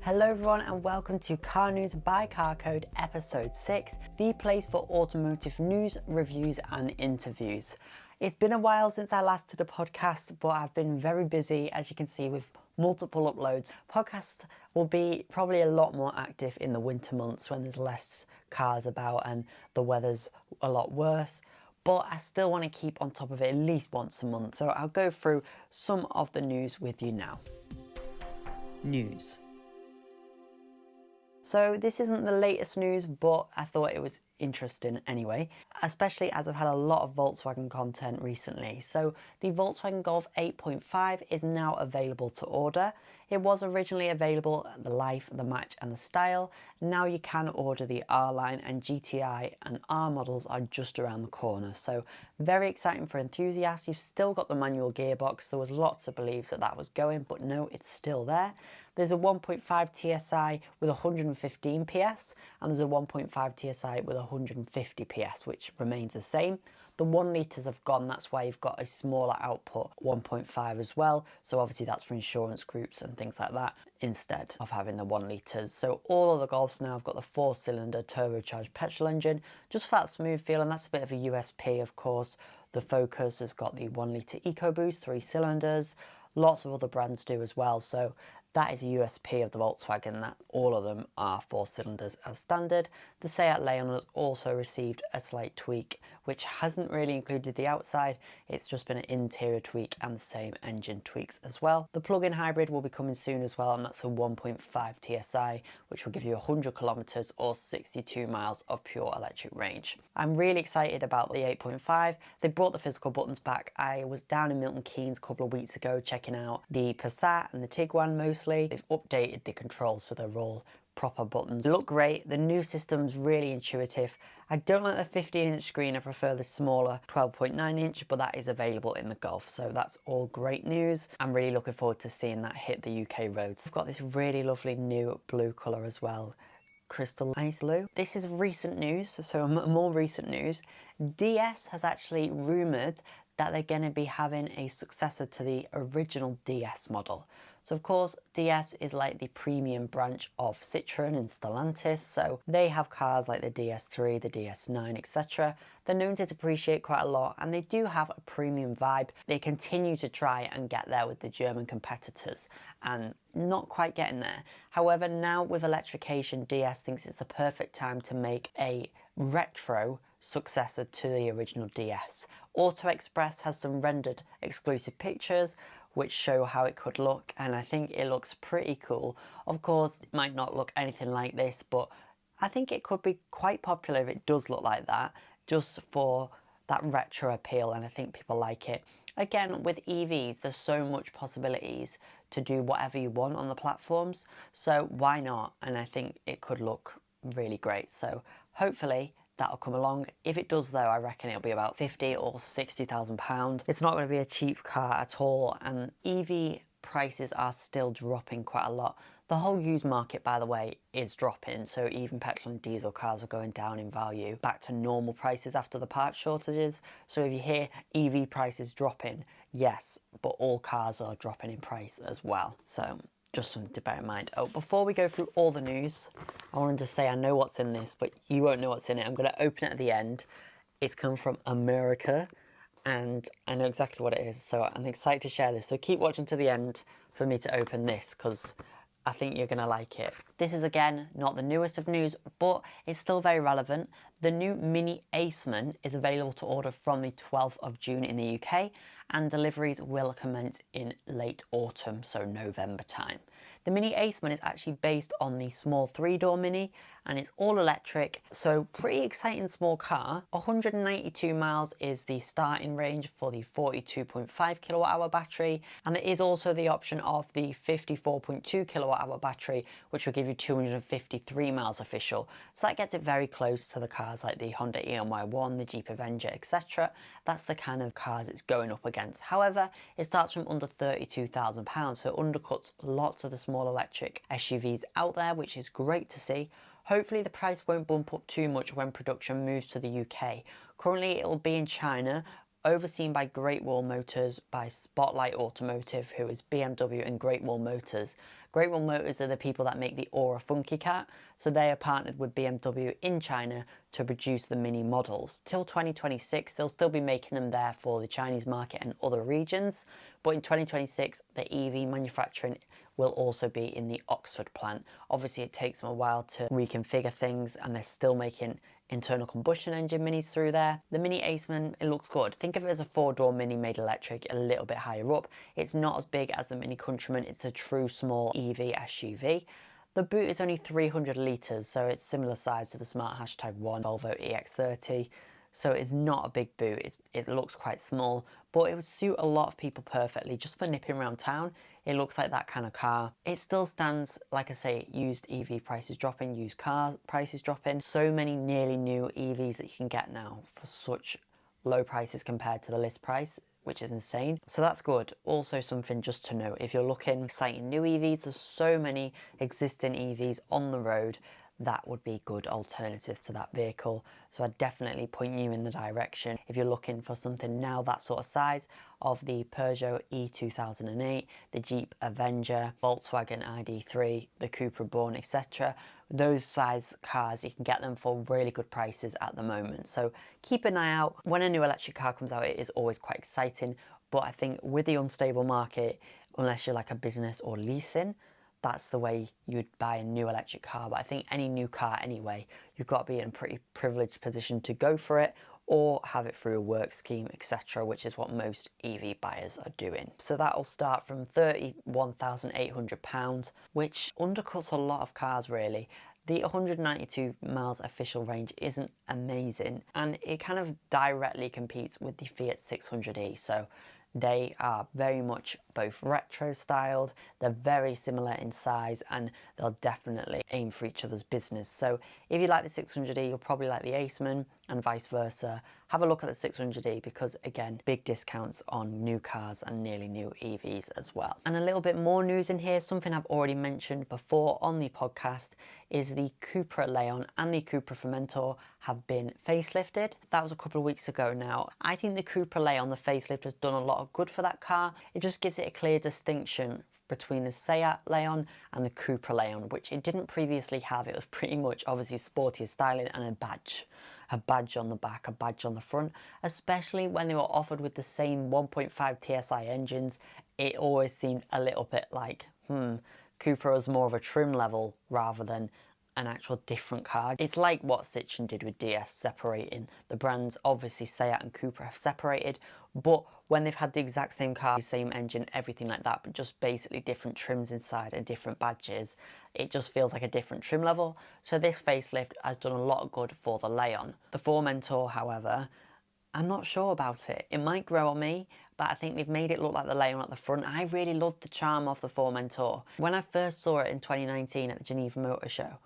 Hello everyone and welcome to Car News by Carcode episode 6, the place for automotive news, reviews and interviews. It's been a while since I last did a podcast, but I've been very busy, as you can see, with multiple uploads. Podcasts will be probably a lot more active in the winter months when there's less cars about and the weather's a lot worse. But I still want to keep on top of it at least once a month, so I'll go through some of the news with you now. News. So this isn't the latest news, but I thought it was interesting anyway, especially as I've had a lot of Volkswagen content recently. So the Volkswagen Golf 8.5 is now available to order. It was originally available at the Life, the Match and the Style. Now you can order the R line, and GTI and R models are just around the corner. So very exciting for enthusiasts. You've still got the manual gearbox. There was lots of beliefs that that was going, but no, it's still there. There's a 1.5 TSI with 115 PS and there's a 1.5 TSI with 150 PS, which remains the same. The 1 litres have gone, that's why you've got a smaller output 1.5 as well. So obviously that's for insurance groups and things like that instead of having the 1 litres. So all of the Golfs now have got the 4-cylinder turbocharged petrol engine, just for that smooth feel, and that's a bit of a USP of course. The Focus has got the 1 litre EcoBoost, 3 cylinders. Lots of other brands do as well, so that is a USP of the Volkswagen, that all of them are 4 cylinders as standard. The Seat Leon has also received a slight tweak, which hasn't really included the outside. It's just been an interior tweak and the same engine tweaks as well. The plug-in hybrid will be coming soon as well, and that's a 1.5 TSI, which will give you 100 kilometers or 62 miles of pure electric range. I'm really excited about the 8.5. They brought the physical buttons back. I was down in Milton Keynes a couple of weeks ago checking out the Passat and the Tiguan mostly. They've updated the controls so they're all proper buttons. They look great. The new system's really intuitive. I don't like the 15-inch screen. I prefer the smaller 12.9-inch, but that is available in the Golf, so that's all great news. I'm really looking forward to seeing that hit the UK roads. I've got this really lovely new blue colour as well, crystal ice blue. This is recent news, so more recent news. DS has actually rumoured that they're going to be having a successor to the original DS model. So of course DS is like the premium branch of Citroën and Stellantis, so they have cars like the DS3, the DS9, etc. They're known to depreciate quite a lot and they do have a premium vibe. They continue to try and get there with the German competitors and not quite getting there. However, now with electrification, DS thinks it's the perfect time to make a retro successor to the original DS. Auto Express has some rendered exclusive pictures which show how it could look, and I think it looks pretty cool. Of course, it might not look anything like this, but I think it could be quite popular if it does look like that, just for that retro appeal, and I think people like it. Again, with EVs, there's so much possibilities to do whatever you want on the platforms, so why not? And I think it could look really great, so hopefully that'll come along. If it does though, I reckon it'll be about 50 or 60,000 pounds. It's not going to be a cheap car at all, and EV prices are still dropping quite a lot. The whole used market, by the way, is dropping, so even petrol and diesel cars are going down in value, back to normal prices after the parts shortages. So if you hear EV prices dropping, yes, but all cars are dropping in price as well. So just something to bear in mind. Oh, before we go through all the news, I wanted to say I know what's in this, but you won't know what's in it. I'm going to open it at the end. It's come from America, and I know exactly what it is, so I'm excited to share this. So keep watching to the end for me to open this, because I think you're going to like it. This is, again, not the newest of news, but it's still very relevant. The new Mini Aceman is available to order from the 12th of June in the UK, and deliveries will commence in late autumn, so November time. The Mini Aceman is actually based on the small 3-door Mini, and it's all electric, so pretty exciting small car. 192 miles is the starting range for the 42.5 kilowatt hour battery, and there is also the option of the 54.2 kilowatt hour battery, which will give you 253 miles official. So that gets it very close to the cars like the Honda Eon Y1, the Jeep Avenger, etc. That's the kind of cars it's going up against. However, it starts from under £32,000, so it undercuts lots of the small electric SUVs out there, which is great to see. Hopefully the price won't bump up too much when production moves to the UK. Currently it will be in China, overseen by Great Wall Motors, by Spotlight Automotive, who is BMW and Great Wall Motors. Great Wall Motors are the people that make the Aura Funky Cat, so they are partnered with BMW in China to produce the Mini models. Till 2026, they'll still be making them there for the Chinese market and other regions, but in 2026, the EV manufacturing will also be in the Oxford plant. Obviously, it takes them a while to reconfigure things, and they're still making internal combustion engine Minis through there. The Mini Aceman, it looks good. Think of it as a 4-door Mini made electric, a little bit higher up. It's not as big as the Mini Countryman, it's a true small EV SUV. The boot is only 300 litres, so it's similar size to the Smart Hashtag 1 Volvo EX30. So it's not a big boot, it looks quite small, but it would suit a lot of people perfectly just for nipping around town. It looks like that kind of car. It still stands, like I say, used EV prices dropping, used car prices dropping. So many nearly new EVs that you can get now for such low prices compared to the list price, which is insane. So that's good. Also something just to note, if you're looking at exciting new EVs, there's so many existing EVs on the road that would be good alternatives to that vehicle. So I'd definitely point you in the direction, if you're looking for something now that sort of size, of the Peugeot E2008, the Jeep Avenger, Volkswagen ID3, the Cupra Born, etc. Those size cars, you can get them for really good prices at the moment. So keep an eye out. When a new electric car comes out, it is always quite exciting. But I think with the unstable market, unless you're like a business or leasing, that's the way you'd buy a new electric car. But I think any new car anyway, you've got to be in a pretty privileged position to go for it, or have it through a work scheme, etc., which is what most EV buyers are doing. So that'll start from £31,800, which undercuts a lot of cars really. The 192 miles official range isn't amazing, and it kind of directly competes with the Fiat 600e. So they are very much both retro styled, they're very similar in size, and they'll definitely aim for each other's business. So if you like the 600e, you'll probably like the Aceman, and vice versa. Have a look at the 600e because, again, big discounts on new cars and nearly new EVs as well. And a little bit more news in here, something I've already mentioned before on the podcast, is the Cupra Leon and the Cupra Formentor have been facelifted. That was a couple of weeks ago now. I think the Cupra Leon, the facelift, has done a lot of good for that car. It just gives it a clear distinction between the Seat Leon and the Cupra Leon, which it didn't previously have. It was pretty much obviously sportier styling and a badge on the back, a badge on the front, especially when they were offered with the same 1.5 TSI engines. It always seemed a little bit like, Cupra was more of a trim level rather than an actual different car. It's like what Citroen did with DS, separating the brands. Obviously Seat and Cupra have separated, but when they've had the exact same car, same engine, everything like that, but just basically different trims inside and different badges, it just feels like a different trim level. So this facelift has done a lot of good for the Leon. The Formentor, however, I'm not sure about it. It might grow on me, but I think they've made it look like the Leon at the front. I really loved the charm of the Formentor. When I first saw it in 2019 at the Geneva Motor Show,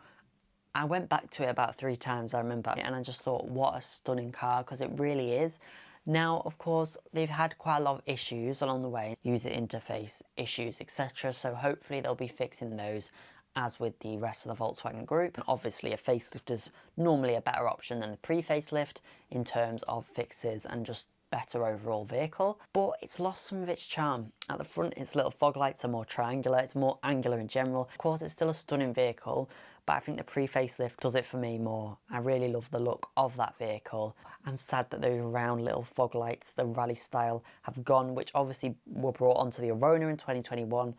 I went back to it about 3 times, I remember, and I just thought, what a stunning car, because it really is. Now, of course, they've had quite a lot of issues along the way, user interface issues, etc. So hopefully they'll be fixing those, as with the rest of the Volkswagen group. And obviously a facelift is normally a better option than the pre-facelift in terms of fixes and just better overall vehicle, but it's lost some of its charm. At the front, its little fog lights are more triangular, it's more angular in general. Of course, it's still a stunning vehicle, but I think the pre-facelift does it for me more. I really love the look of that vehicle. I'm sad that those round little fog lights, the rally style, have gone, which obviously were brought onto the Arona in 2021.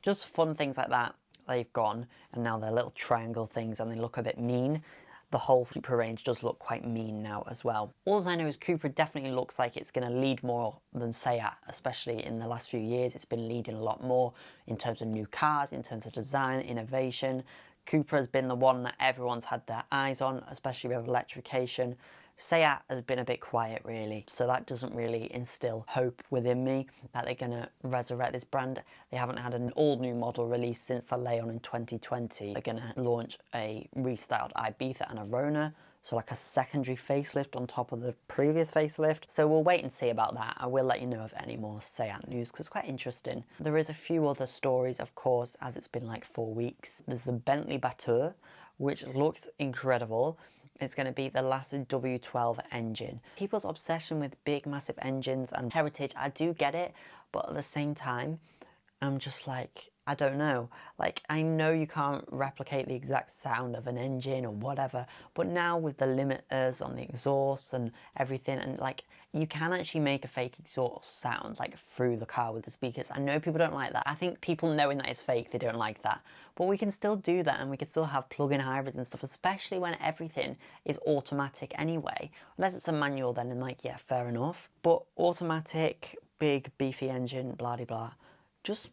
Just fun things like that, they've gone, and now they're little triangle things and they look a bit mean. The whole Cupra range does look quite mean now as well. All I know is Cupra definitely looks like it's going to lead more than Seat, especially in the last few years. It's been leading a lot more in terms of new cars, in terms of design, innovation. Cupra has been the one that everyone's had their eyes on, especially with electrification. Seat has been a bit quiet really, so that doesn't really instill hope within me that they're going to resurrect this brand. They haven't had an all-new model released since the Leon in 2020. They're going to launch a restyled Ibiza and Arona, so like a secondary facelift on top of the previous facelift. So we'll wait and see about that. I will let you know of any more Seat news because it's quite interesting. There is a few other stories, of course, as it's been like 4 weeks. There's the Bentley Batur, which looks incredible. It's going to be the last W12 engine. People's obsession with big, massive engines and heritage, I do get it, but at the same time, I'm just like, I don't know. Like, I know you can't replicate the exact sound of an engine or whatever, but now with the limiters on the exhaust and everything, and like, you can actually make a fake exhaust sound like through the car with the speakers. I know people don't like that. I think people knowing that it's fake, they don't like that. But we can still do that, and we can still have plug-in hybrids and stuff, especially when everything is automatic anyway. Unless it's a manual, then I'm like, yeah, fair enough. But automatic, big, beefy engine, blah de blah. Just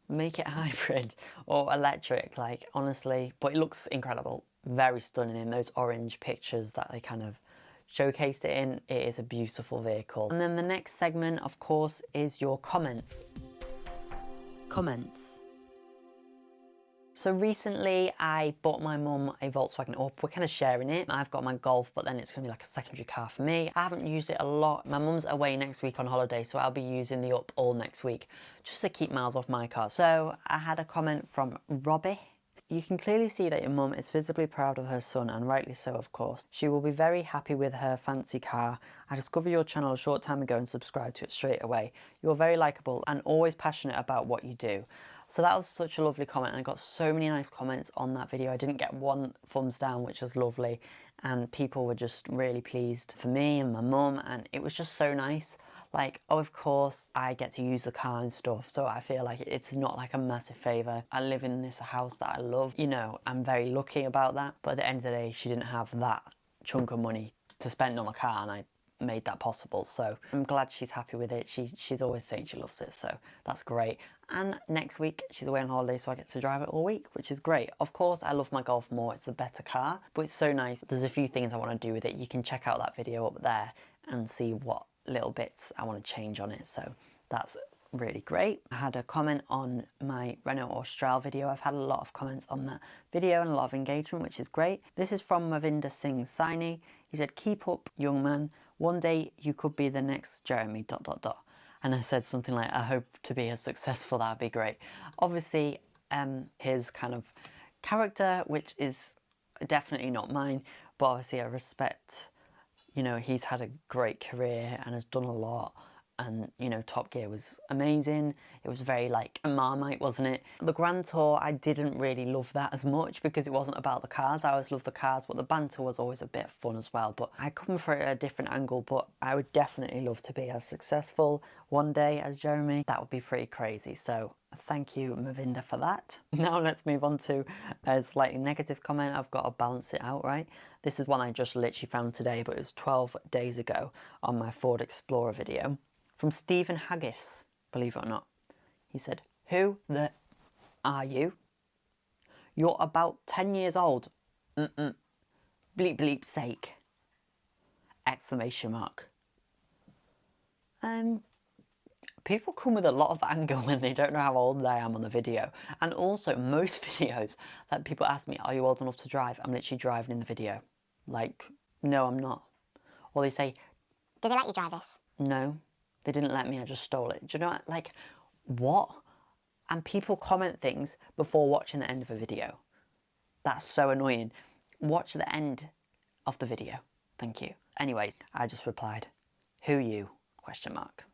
make it hybrid or electric, like, honestly. But it looks incredible, very stunning in those orange pictures that they kind of showcased it in. It is a beautiful vehicle. And then the next segment, of course, is your comments. Comments. So recently I bought my mum a Volkswagen Up. We're kind of sharing it. I've got my Golf, but then it's going to be like a secondary car for me. I haven't used it a lot. My mum's away next week on holiday, so I'll be using the Up all next week just to keep miles off my car. So I had a comment from Robbie. You can clearly see that your mum is visibly proud of her son, and rightly so, of course. She will be very happy with her fancy car. I discovered your channel a short time ago and subscribed to it straight away. You are very likeable and always passionate about what you do. So that was such a lovely comment, and I got so many nice comments on that video. I didn't get one thumbs down, which was lovely, and people were just really pleased for me and my mum, and it was just so nice. Like, of course, I get to use the car and stuff, so I feel like it's not like a massive favour. I live in this house that I love, you know, I'm very lucky about that, but at the end of the day, she didn't have that chunk of money to spend on a car, and I made that possible, so I'm glad she's happy with it. She's always saying she loves it, so that's great. And next week she's away on holiday, so I get to drive it all week, which is great. Of course, I love my Golf more, it's the better car, but it's so nice. There's a few things I want to do with it. You can check out that video up there and see what little bits I want to change on it, so that's really great. I had a comment on my Renault Austral video. I've had a lot of comments on that video and a lot of engagement, which is great. This is from Mavinder Singh Saini. He said, "Keep up, young man. One day you could be the next Jeremy ... And I said something like, I hope to be as successful, that'd be great. Obviously, his kind of character, which is definitely not mine, but obviously I respect, you know, he's had a great career and has done a lot. And, you know, Top Gear was amazing. It was very, like, a Marmite, wasn't it? The Grand Tour, I didn't really love that as much because it wasn't about the cars. I always loved the cars, but the banter was always a bit of fun as well. But I come from a different angle, but I would definitely love to be as successful one day as Jeremy. That would be pretty crazy. So thank you, Mavinder, for that. Now let's move on to a slightly negative comment. I've got to balance it out, right? This is one I just literally found today, but it was 12 days ago on my Ford Explorer video. From Stephen Haggis, believe it or not. He said, "Who the are you? You're about 10 years old. Bleep bleep sake. Exclamation mark." People come with a lot of anger when they don't know how old I am on the video. And also, most videos that people ask me, "Are you old enough to drive?" I'm literally driving in the video. Like, no, I'm not. Or they say, "Did they let you drive this?" No. They didn't let me, I just stole it. Do you know what? Like, what? And people comment things before watching the end of a video. That's so annoying. Watch the end of the video. Thank you. Anyway, I just replied, "Who you?" Question mark.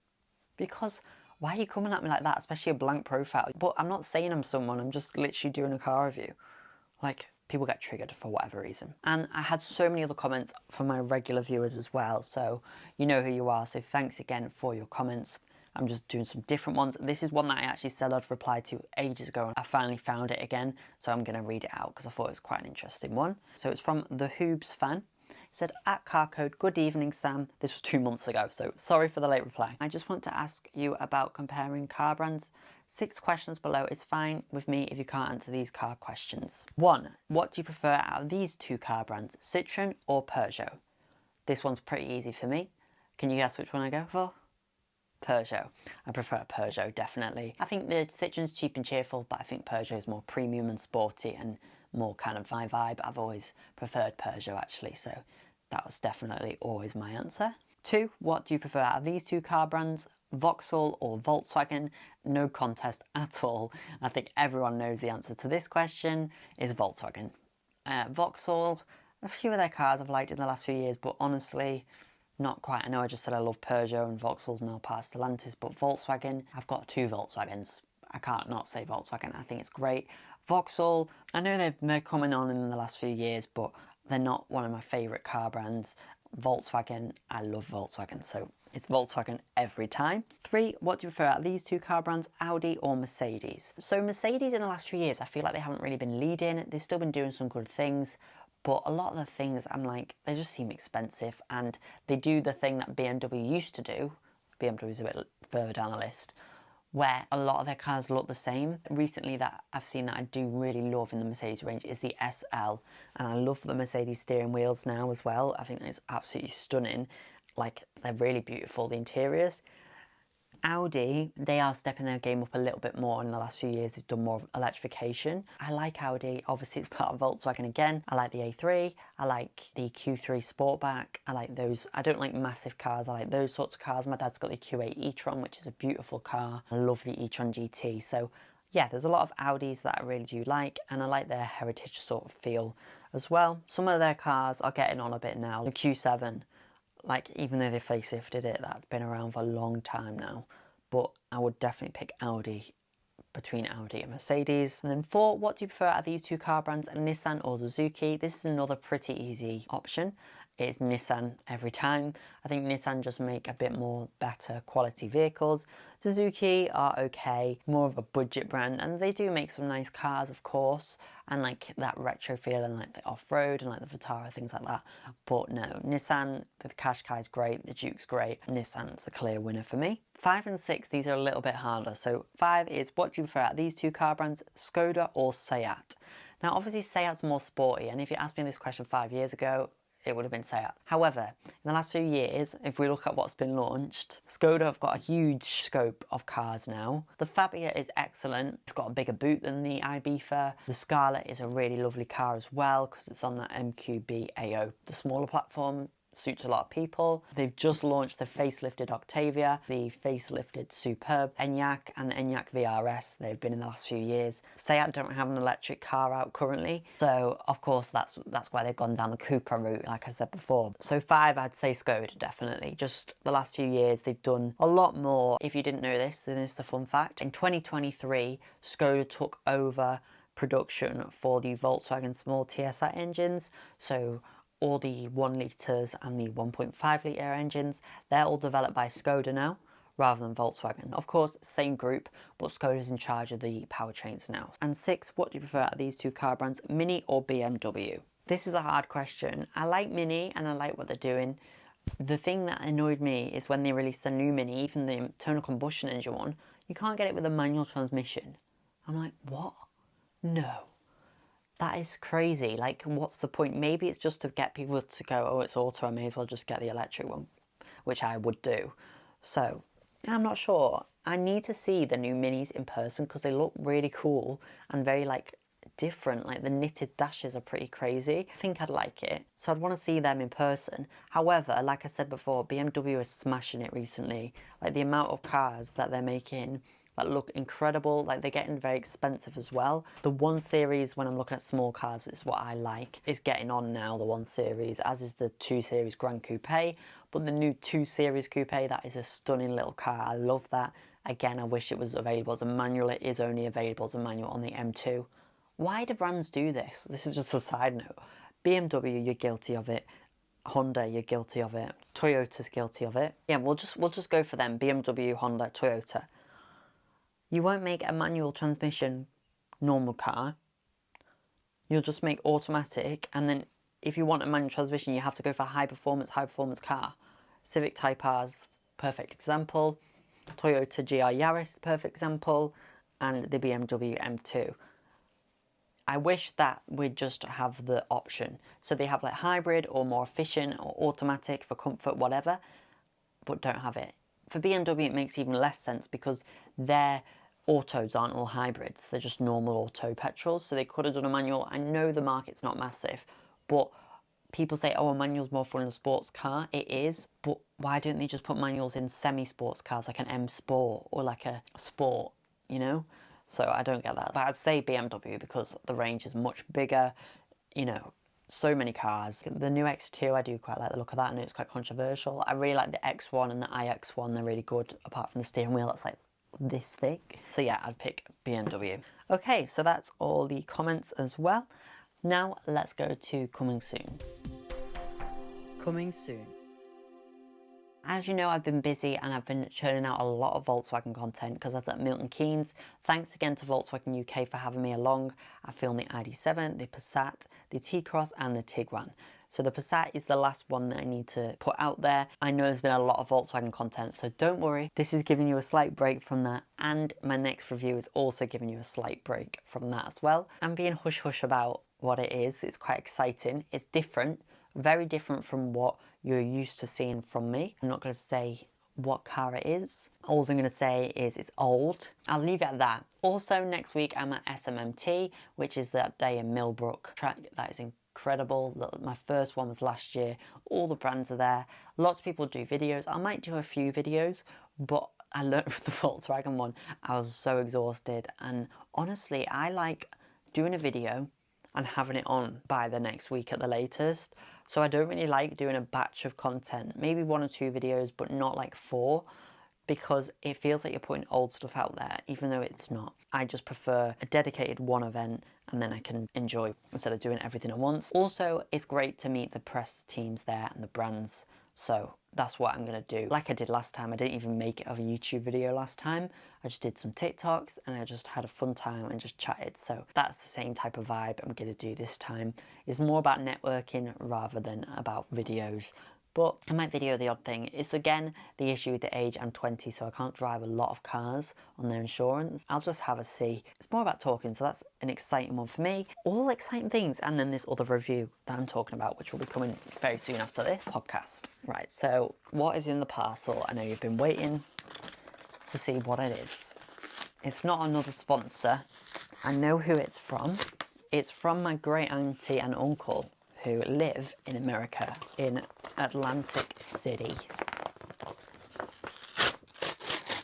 Because why are you coming at me like that? Especially a blank profile. But I'm not saying I'm someone, I'm just literally doing a car review. Like, people get triggered for whatever reason. And I had so many other comments from my regular viewers as well, so you know who you are, so thanks again for your comments. I'm just doing some different ones. This is one that I actually said I'd replied to ages ago, and I finally found it again, so I'm going to read it out because I thought it was quite an interesting one. So it's from the Hoobs fan. He said, "At Carcode, good evening, Sam." This was 2 months ago, so sorry for the late reply. "I just want to ask you about comparing car brands. 6 questions below. It's fine with me if you can't answer these car questions. 1. What do you prefer out of these 2 car brands, Citroen or Peugeot?" This one's pretty easy for me. Can you guess which one I go for? Peugeot. I prefer Peugeot, definitely. I think the Citroen's cheap and cheerful, but I think Peugeot is more premium and sporty and more kind of my vibe. I've always preferred Peugeot, actually, so that was definitely always my answer. 2. What do you prefer out of these 2 car brands, Vauxhall or Volkswagen? No contest at all. I think everyone knows the answer to this question is Volkswagen. Vauxhall, a few of their cars I've liked in the last few years, but honestly, not quite. I know I just said I love Peugeot and Vauxhall's now part of Stellantis, but Volkswagen, I've got 2 Volkswagens. I can't not say Volkswagen. I think it's great. Vauxhall, I know they're coming on in the last few years, but they're not one of my favourite car brands. Volkswagen, I love Volkswagen, so it's Volkswagen every time. 3, what do you prefer out of these two car brands, Audi or Mercedes? So Mercedes in the last few years, I feel like they haven't really been leading. They've still been doing some good things, but a lot of the things I'm like, they just seem expensive, and they do the thing that BMW used to do. BMW's a bit further down the list, where a lot of their cars look the same. Recently that I've seen that I do really love in the Mercedes range is the SL, and I love the Mercedes steering wheels now as well. I think it's absolutely stunning. Like, they're really beautiful, the interiors. Audi, they are stepping their game up a little bit more in the last few years. They've done more electrification. I like Audi. Obviously, it's part of Volkswagen again. I like the A3. I like the Q3 Sportback. I like those. I don't like massive cars. I like those sorts of cars. My dad's got the Q8 e-tron, which is a beautiful car. I love the e-tron GT. So, yeah, there's a lot of Audis that I really do like, and I like their heritage sort of feel as well. Some of their cars are getting on a bit now. The Q7, like, even though they facelifted it, that's been around for a long time now. But I would definitely pick Audi between Audi and Mercedes. And then 4, what do you prefer out of these two car brands, Nissan or Suzuki? This is another pretty easy option. It's Nissan every time. I think Nissan just make a bit more better quality vehicles. Suzuki are okay, more of a budget brand, and they do make some nice cars, of course, and like that retro feel and like the off-road and like the Vitara, things like that. But no, Nissan, the Qashqai is great, the Duke's great. Nissan's the clear winner for me. 5 and 6, these are a little bit harder. So 5 is, what do you prefer out of these two car brands, Skoda or Seat? Now obviously Seat's more sporty, and if you asked me this question 5 years ago, it would have been Seat. However, in the last few years, if we look at what's been launched, Skoda have got a huge scope of cars now. The Fabia is excellent. It's got a bigger boot than the Ibiza. The Scarlet is a really lovely car as well because it's on that MQB AO, the smaller platform. Suits a lot of people. They've just launched the facelifted Octavia, the facelifted Superb, Enyaq and the Enyaq VRS. They've been in the last few years. Seat don't have an electric car out currently, so of course that's why they've gone down the Cupra route, like I said before. So 5, I'd say Skoda, definitely. Just the last few years they've done a lot more. If you didn't know this, then this is a fun fact. In 2023, Skoda took over production for the Volkswagen small TSI engines. So all the 1 litres and the 1.5 litre engines, they're all developed by Skoda now, rather than Volkswagen. Of course, same group, but Skoda's in charge of the powertrains now. And 6, what do you prefer out of these two car brands, Mini or BMW? This is a hard question. I like Mini and I like what they're doing. The thing that annoyed me is when they released the new Mini, even the internal combustion engine one, you can't get it with a manual transmission. I'm like, what? No. That is crazy. Like, what's the point? Maybe it's just to get people to go, oh, it's auto, I may as well just get the electric one, which I would do. So, I'm not sure. I need to see the new Minis in person because they look really cool and very, like, different. Like, the knitted dashes are pretty crazy. I think I'd like it. So I'd want to see them in person. However, like I said before, BMW is smashing it recently. Like, the amount of cars that they're making that look incredible, like they're getting very expensive as well. The 1 Series, when I'm looking at small cars, is what I like. It's getting on now, the 1 Series, as is the 2 Series Grand Coupe. But the new 2 Series Coupe, that is a stunning little car. I love that. Again, I wish it was available as a manual. It is only available as a manual on the M2. Why do brands do this? This is just a side note. BMW, you're guilty of it. Honda, you're guilty of it. Toyota's guilty of it. Yeah, we'll just go for them. BMW, Honda, Toyota. You won't make a manual transmission normal car. You'll just make automatic, and then if you want a manual transmission, you have to go for a high performance car. Civic Type R's perfect example. Toyota GR Yaris, perfect example, and the BMW M2. I wish that we'd just have the option. So they have like hybrid or more efficient or automatic for comfort, whatever, but don't have it. For BMW, it makes even less sense because their autos aren't all hybrids. They're just normal auto petrols. So they could have done a manual. I know the market's not massive, but people say, oh, a manual's more fun in a sports car. It is, but why don't they just put manuals in semi-sports cars like an M Sport or like a Sport, you know? So I don't get that. But I'd say BMW because the range is much bigger, you know, so many cars. The new X2, I do quite like the look of that. I know it's quite controversial. I really like the X1 and the iX1. They're really good, apart from the steering wheel. That's like this thick. So yeah, I'd pick BMW. Okay, so that's all the comments as well. Now let's go to coming soon. Coming soon. As you know, I've been busy and I've been churning out a lot of Volkswagen content because I was at Milton Keynes. Thanks again to Volkswagen UK for having me along. I filmed the ID7, the Passat, the T-Cross and the Tiguan. So the Passat is the last one that I need to put out there. I know there's been a lot of Volkswagen content, so don't worry. This is giving you a slight break from that, and my next review is also giving you a slight break from that as well. I'm being hush-hush about what it is. It's quite exciting. It's different, very different from what you're used to seeing from me. I'm not going to say what car it is. All I'm going to say is it's old. I'll leave it at that. Also, next week I'm at SMMT, which is that day in Millbrook. Track that is incredible. My first one was last year. All the brands are there. Lots of people do videos. I might do a few videos, but I learned from the Volkswagen one, I was so exhausted. And honestly, I like doing a video and having it on by the next week at the latest. So I don't really like doing a batch of content, maybe 1 or 2 videos, but not like 4, because it feels like you're putting old stuff out there, even though it's not. I just prefer a dedicated one event and then I can enjoy instead of doing everything at once. Also, it's great to meet the press teams there and the brands. So that's what I'm going to do. Like I did last time, I didn't even make it of a YouTube video last time. I just did some TikToks and I just had a fun time and just chatted. So that's the same type of vibe I'm going to do this time. It's more about networking rather than about videos. But I might video the odd thing. It's again the issue with the age. I'm 20, so I can't drive a lot of cars on their insurance. I'll just have a see. It's more about talking, so that's an exciting one for me. All exciting things, and then this other review that I'm talking about, which will be coming very soon after this podcast. Right, so what is in the parcel? I know you've been waiting to see what it is. It's not another sponsor. I know who it's from. It's from my great auntie and uncle who live in America, in Atlantic City.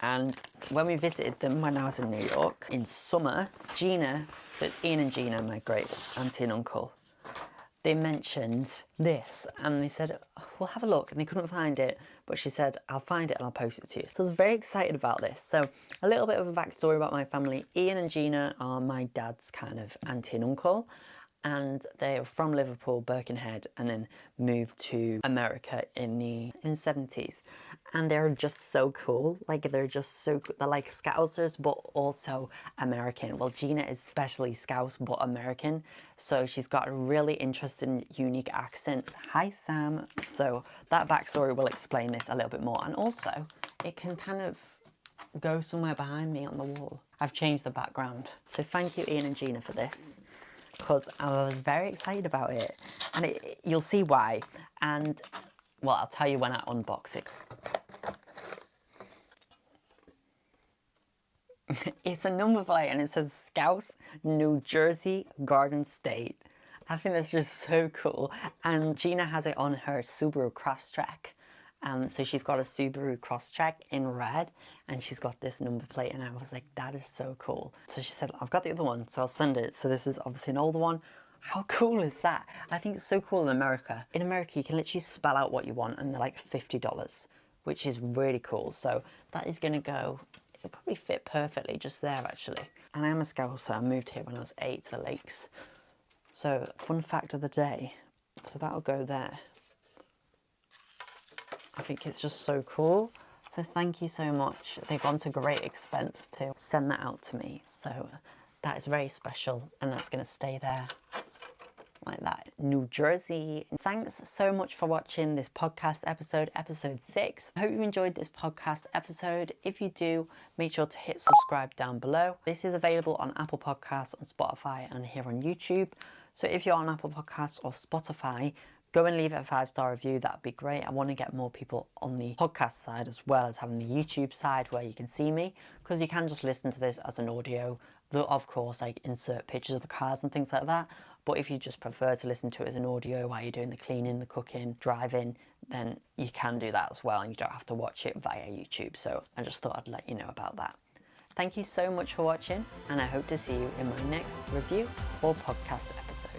And when we visited them when I was in New York in summer, Gina, so it's Ian and Gina, my great auntie and uncle, they mentioned this and they said, we'll have a look, and they couldn't find it, but she said, I'll find it and I'll post it to you. So I was very excited about this. So a little bit of a backstory about my family. Ian and Gina are my dad's kind of auntie and uncle, and they're from Liverpool, Birkenhead, and then moved to America in the 70s. And they're just so cool. Like, they're just so cool. They're like Scousers, but also American. Well, Gina is especially Scouse, but American. So she's got a really interesting, unique accent. Hi, Sam. So that backstory will explain this a little bit more. And also, it can kind of go somewhere behind me on the wall. I've changed the background. So thank you, Ian and Gina, for this, because I was very excited about it. And you'll see why. And, well, I'll tell you when I unbox it. It's a number plate and it says Scouse, New Jersey, Garden State. I think that's just so cool. And Gina has it on her Subaru Crosstrek. So she's got a Subaru Crosstrek in red and she's got this number plate, and I was like, that is so cool. So she said, I've got the other one, so I'll send it. So this is obviously an older one. How cool is that? I think it's so cool in America. In America, you can literally spell out what you want and they're like $50, which is really cool. So that is going to go, it'll probably fit perfectly just there actually. And I am a Scouser. I moved here when I was 8 to the lakes. So fun fact of the day. So that'll go there. I think it's just so cool. So thank you so much. They've gone to great expense to send that out to me. So that is very special, and that's going to stay there like that. New Jersey. Thanks so much for watching this podcast episode, episode 6. I hope you enjoyed this podcast episode. If you do, make sure to hit subscribe down below. This is available on Apple Podcasts, on Spotify, and here on YouTube. So if you're on Apple Podcasts or Spotify, go and leave it a 5-star review. That'd be great. I want to get more people on the podcast side as well as having the YouTube side where you can see me, because you can just listen to this as an audio. Though, of course, I insert pictures of the cars and things like that. But if you just prefer to listen to it as an audio while you're doing the cleaning, the cooking, driving, then you can do that as well, and you don't have to watch it via YouTube. So I just thought I'd let you know about that. Thank you so much for watching, and I hope to see you in my next review or podcast episode.